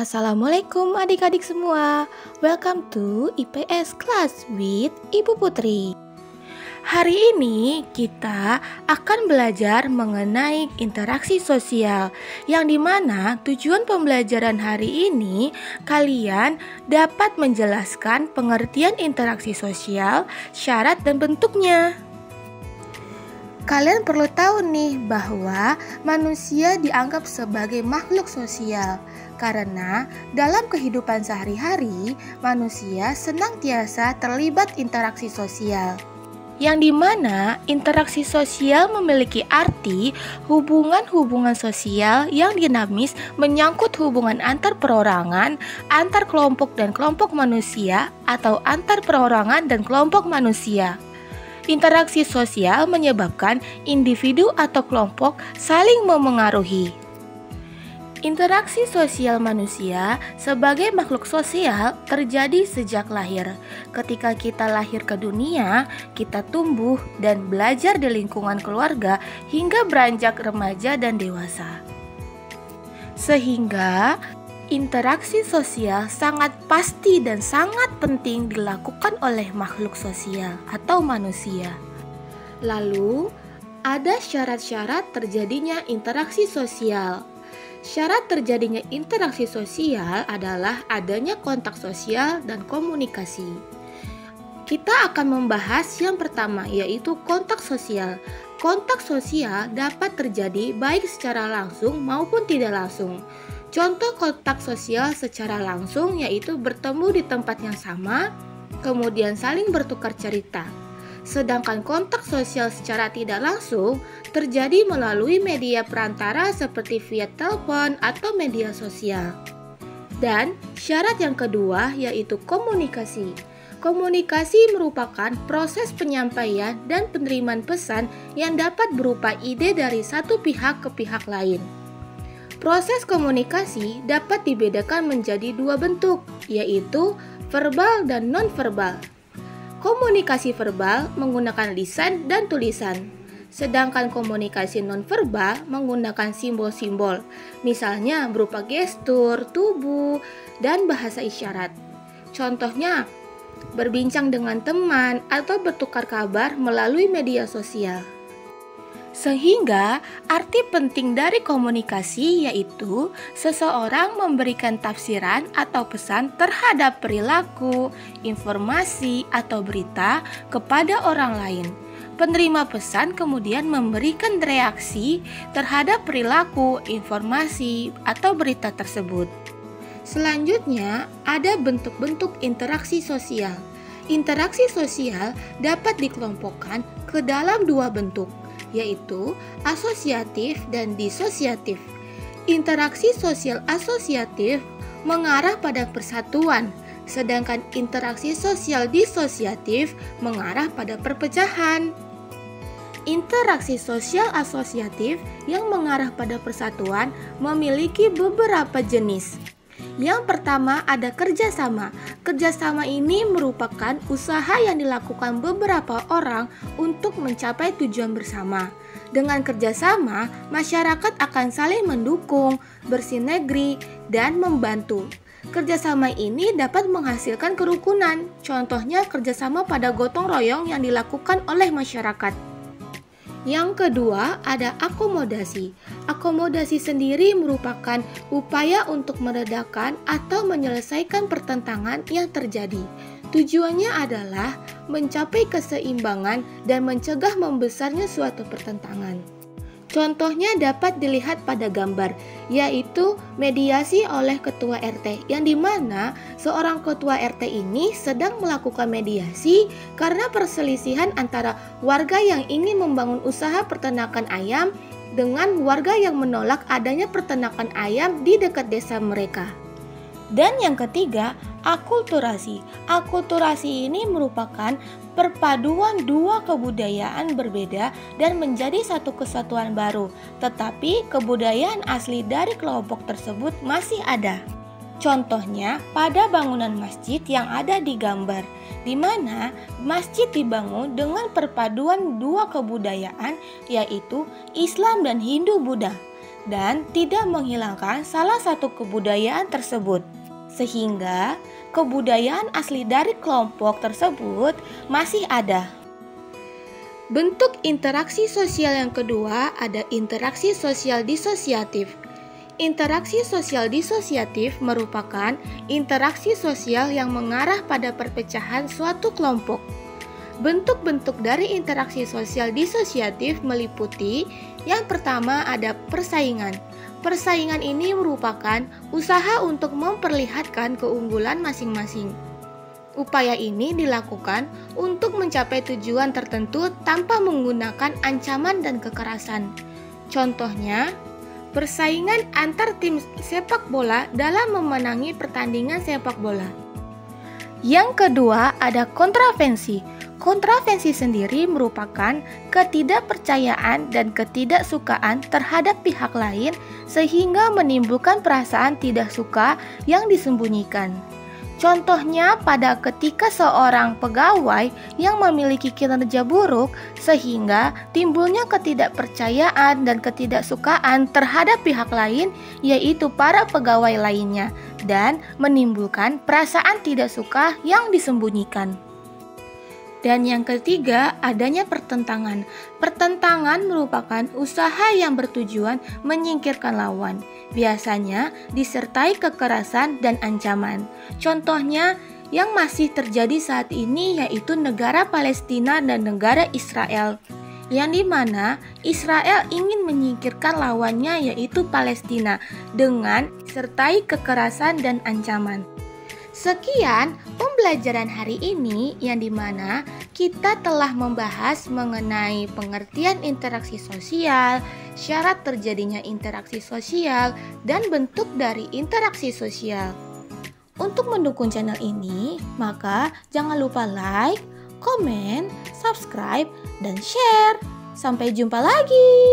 Assalamualaikum adik-adik semua. Welcome to IPS Class with Ibu Putri. Hari ini kita akan belajar mengenai interaksi sosial, yang dimana tujuan pembelajaran hari ini kalian dapat menjelaskan pengertian interaksi sosial, syarat dan bentuknya. Kalian perlu tahu nih bahwa manusia dianggap sebagai makhluk sosial karena dalam kehidupan sehari-hari manusia senantiasa terlibat interaksi sosial. Yang dimana interaksi sosial memiliki arti hubungan-hubungan sosial yang dinamis menyangkut hubungan antar perorangan, antar kelompok dan kelompok manusia atau antar perorangan dan kelompok manusia. Interaksi sosial menyebabkan individu atau kelompok saling memengaruhi. Interaksi sosial manusia sebagai makhluk sosial terjadi sejak lahir. Ketika kita lahir ke dunia, kita tumbuh dan belajar di lingkungan keluarga hingga beranjak remaja dan dewasa. Sehingga interaksi sosial sangat pasti dan sangat penting dilakukan oleh makhluk sosial atau manusia. Lalu, ada syarat-syarat terjadinya interaksi sosial. Syarat terjadinya interaksi sosial adalah adanya kontak sosial dan komunikasi. Kita akan membahas yang pertama, yaitu kontak sosial. Kontak sosial dapat terjadi baik secara langsung maupun tidak langsung. Contoh kontak sosial secara langsung yaitu bertemu di tempat yang sama, kemudian saling bertukar cerita. Sedangkan kontak sosial secara tidak langsung terjadi melalui media perantara seperti via telepon atau media sosial. Dan syarat yang kedua yaitu komunikasi. Komunikasi merupakan proses penyampaian dan penerimaan pesan yang dapat berupa ide dari satu pihak ke pihak lain. Proses komunikasi dapat dibedakan menjadi dua bentuk, yaitu verbal dan non-verbal. Komunikasi verbal menggunakan lisan dan tulisan, sedangkan komunikasi non-verbal menggunakan simbol-simbol, misalnya berupa gestur, tubuh, dan bahasa isyarat. Contohnya, berbincang dengan teman atau bertukar kabar melalui media sosial. Sehingga arti penting dari komunikasi yaitu seseorang memberikan tafsiran atau pesan terhadap perilaku, informasi, atau berita kepada orang lain. Penerima pesan kemudian memberikan reaksi terhadap perilaku, informasi, atau berita tersebut. Selanjutnya, ada bentuk-bentuk interaksi sosial. Interaksi sosial dapat dikelompokkan ke dalam dua bentuk, yaitu asosiatif dan disosiatif. Interaksi sosial asosiatif mengarah pada persatuan, sedangkan interaksi sosial disosiatif mengarah pada perpecahan. Interaksi sosial asosiatif yang mengarah pada persatuan memiliki beberapa jenis. Yang pertama ada kerjasama. Kerjasama ini merupakan usaha yang dilakukan beberapa orang untuk mencapai tujuan bersama. Dengan kerjasama, masyarakat akan saling mendukung, bersinergi, dan membantu. Kerjasama ini dapat menghasilkan kerukunan. Contohnya kerjasama pada gotong royong yang dilakukan oleh masyarakat. Yang kedua, ada akomodasi. Akomodasi sendiri merupakan upaya untuk meredakan atau menyelesaikan pertentangan yang terjadi. Tujuannya adalah mencapai keseimbangan dan mencegah membesarnya suatu pertentangan. Contohnya dapat dilihat pada gambar, yaitu mediasi oleh ketua RT, yang dimana seorang ketua RT ini sedang melakukan mediasi karena perselisihan antara warga yang ingin membangun usaha peternakan ayam dengan warga yang menolak adanya peternakan ayam di dekat desa mereka. Dan yang ketiga, akulturasi. Akulturasi ini merupakan perpaduan dua kebudayaan berbeda dan menjadi satu kesatuan baru, tetapi kebudayaan asli dari kelompok tersebut masih ada. Contohnya pada bangunan masjid yang ada di gambar, di mana masjid dibangun dengan perpaduan dua kebudayaan yaitu Islam dan Hindu-Buddha. dan tidak menghilangkan salah satu kebudayaan tersebut, sehingga kebudayaan asli dari kelompok tersebut masih ada. Bentuk interaksi sosial yang kedua ada interaksi sosial disosiatif. Interaksi sosial disosiatif merupakan interaksi sosial yang mengarah pada perpecahan suatu kelompok. Bentuk-bentuk dari interaksi sosial disosiatif meliputi yang pertama ada persaingan. Persaingan ini merupakan usaha untuk memperlihatkan keunggulan masing-masing. Upaya ini dilakukan untuk mencapai tujuan tertentu tanpa menggunakan ancaman dan kekerasan. Contohnya, persaingan antar tim sepak bola dalam memenangi pertandingan sepak bola. Yang kedua ada kontravensi. Kontravensi sendiri merupakan ketidakpercayaan dan ketidaksukaan terhadap pihak lain sehingga menimbulkan perasaan tidak suka yang disembunyikan. Contohnya pada ketika seorang pegawai yang memiliki kinerja buruk sehingga timbulnya ketidakpercayaan dan ketidaksukaan terhadap pihak lain yaitu para pegawai lainnya dan menimbulkan perasaan tidak suka yang disembunyikan. Dan yang ketiga, adanya pertentangan. Pertentangan merupakan usaha yang bertujuan menyingkirkan lawan. Biasanya disertai kekerasan dan ancaman. Contohnya yang masih terjadi saat ini yaitu negara Palestina dan negara Israel. Yang dimana Israel ingin menyingkirkan lawannya yaitu Palestina dengan disertai kekerasan dan ancaman. Sekian pembelajaran hari ini yang dimana kita telah membahas mengenai pengertian interaksi sosial, syarat terjadinya interaksi sosial, dan bentuk dari interaksi sosial. Untuk mendukung channel ini, maka jangan lupa like, komen, subscribe, dan share. Sampai jumpa lagi!